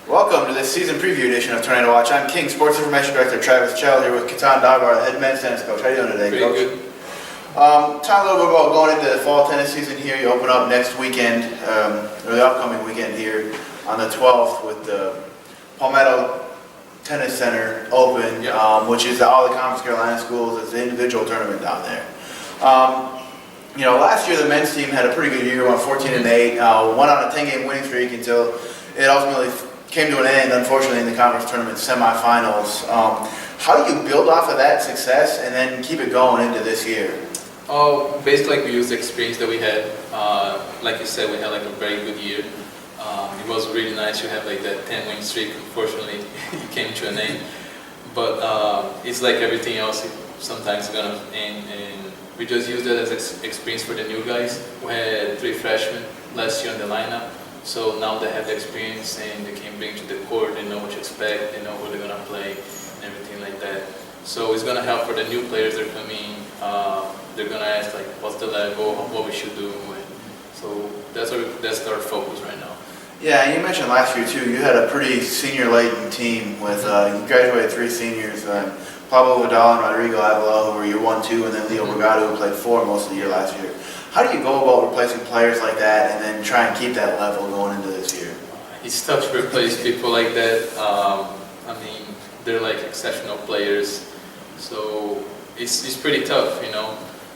Welcome to this season preview edition of Tornado Watch. I'm King Sports Information Director Travis Chell here with Kethan Darbar, the head men's tennis coach. How are you doing today, Pretty Coach? good. Tell a little bit about going into the fall tennis season here. You open up next weekend, or the upcoming weekend here on the 12th with the Palmetto Tennis Center Open, which is all the Conference Carolina schools. It's an individual tournament down there. Last year the men's team had a pretty good year, won 14-8, went on a 10-game winning streak until it ultimately came to an end, unfortunately, in the conference tournament semifinals. How do you build off of that success and then keep it going into this year? Oh, basically, we used the experience that we had. Like you said, we had like a very good year. It was really nice to have like that 10-win streak. Unfortunately, it came to an end. But it's like everything else. Sometimes it's gonna end, and we just used it as experience for the new guys. We had 3 freshmen last year on the lineup. So now they have the experience and they can bring to the court, they know what to expect, they know who they're going to play and everything like that. So it's going to help for the new players that are coming. They're going to ask like, what's the level, what we should do. And so that's our focus right now. Yeah, and you mentioned last year too, you had a pretty senior-laden team with, you graduated 3 seniors, Pablo Vidal and Rodrigo Avila, who were year 1, 2, and then Leo Brigado, who played 4 most of the year last year. How do you go about replacing players like that and then try and keep that level going into this year? It's tough to replace people like that. They're like exceptional players, so it's pretty tough,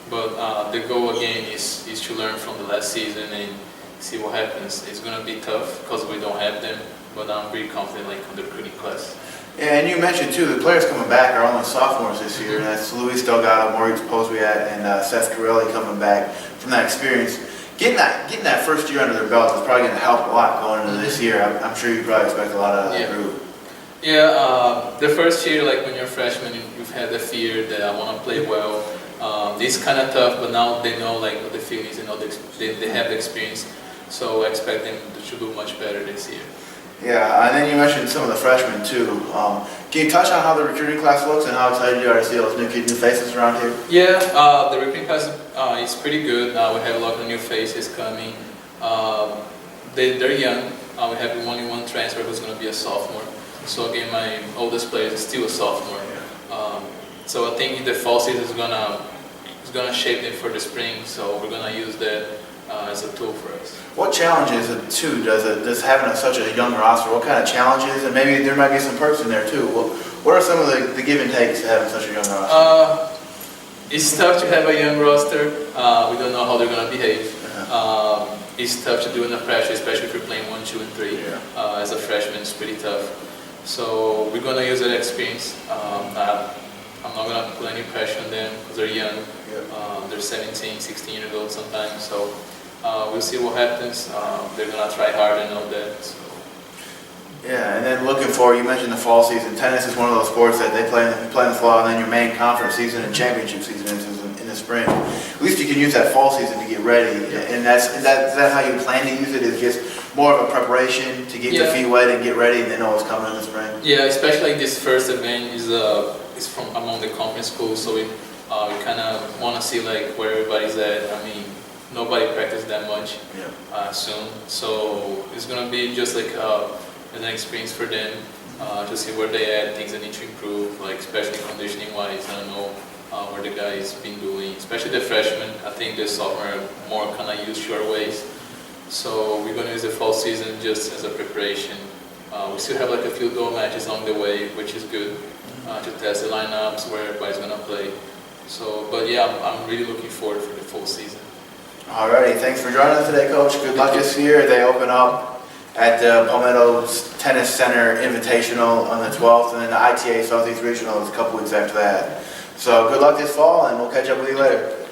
But the goal again is to learn from the last season and see what happens. It's going to be tough because we don't have them, but I'm pretty confident on the recruiting class. Yeah, and you mentioned too, the players coming back are only sophomores this year. That's Luis Delgado, Maurice Poswiat, and Seth Corelli coming back from that experience. Getting that first year under their belt is probably going to help a lot going into this year. I'm sure you probably expect a lot out of that group. Yeah, the first year, like when you're a freshman, you've had the fear that I want to play well. It's kind of tough, but now they know like what the feeling is, they have the experience. So I expect them to do much better this year. Yeah, and then you mentioned some of the freshmen too. Can you touch on how the recruiting class looks and how excited you are to see those new faces around here? Yeah, the recruiting class is pretty good. We have a lot of new faces coming. They're young. We have only 1 transfer who's going to be a sophomore. So again, my oldest player is still a sophomore. So I think the fall season is gonna shape them for the spring. So we're gonna use that as a tool for us. What challenges too does having such a young roster? What kind of challenges, and maybe there might be some perks in there too. What are some of the give and takes to having such a young roster? It's tough to have a young roster. We don't know how they're going to behave. It's tough to do in the pressure, especially if you're playing 1, 2, and 3. As a freshman, it's pretty tough. So we're going to use that experience. I'm not going to put any pressure on them because they're young. They're 17, 16 years old sometimes. So we'll see what happens. They're going to try hard and know that. So. Yeah, and then looking forward, you mentioned the fall season. Tennis is one of those sports that they play in the fall, and then your main conference season and championship season is in the spring. At least you can use that fall season to get ready. And is that how you plan to use it? Is just more of a preparation to get your feet wet and get ready, and then know what's coming in the spring? Yeah, especially this first event is from among the conference schools, so we kind of want to see like where everybody's at. Nobody practiced that much soon, so it's gonna be just like an experience for them to see where they at, things that need to improve, like especially conditioning wise. I don't know where the guys been doing, especially the freshmen. I think the sophomore are more kind of use short ways. So we're gonna use the fall season just as a preparation. We still have like a few door matches on the way, which is good to test the lineups where everybody's gonna play. So, but yeah, I'm really looking forward for the full season. Alrighty, thanks for joining us today, Coach. Good luck this year. They open up at the Palmetto Tennis Center Invitational on the 12th, and then the ITA Southeast Regional is a couple weeks after that. So good luck this fall, and we'll catch up with you later.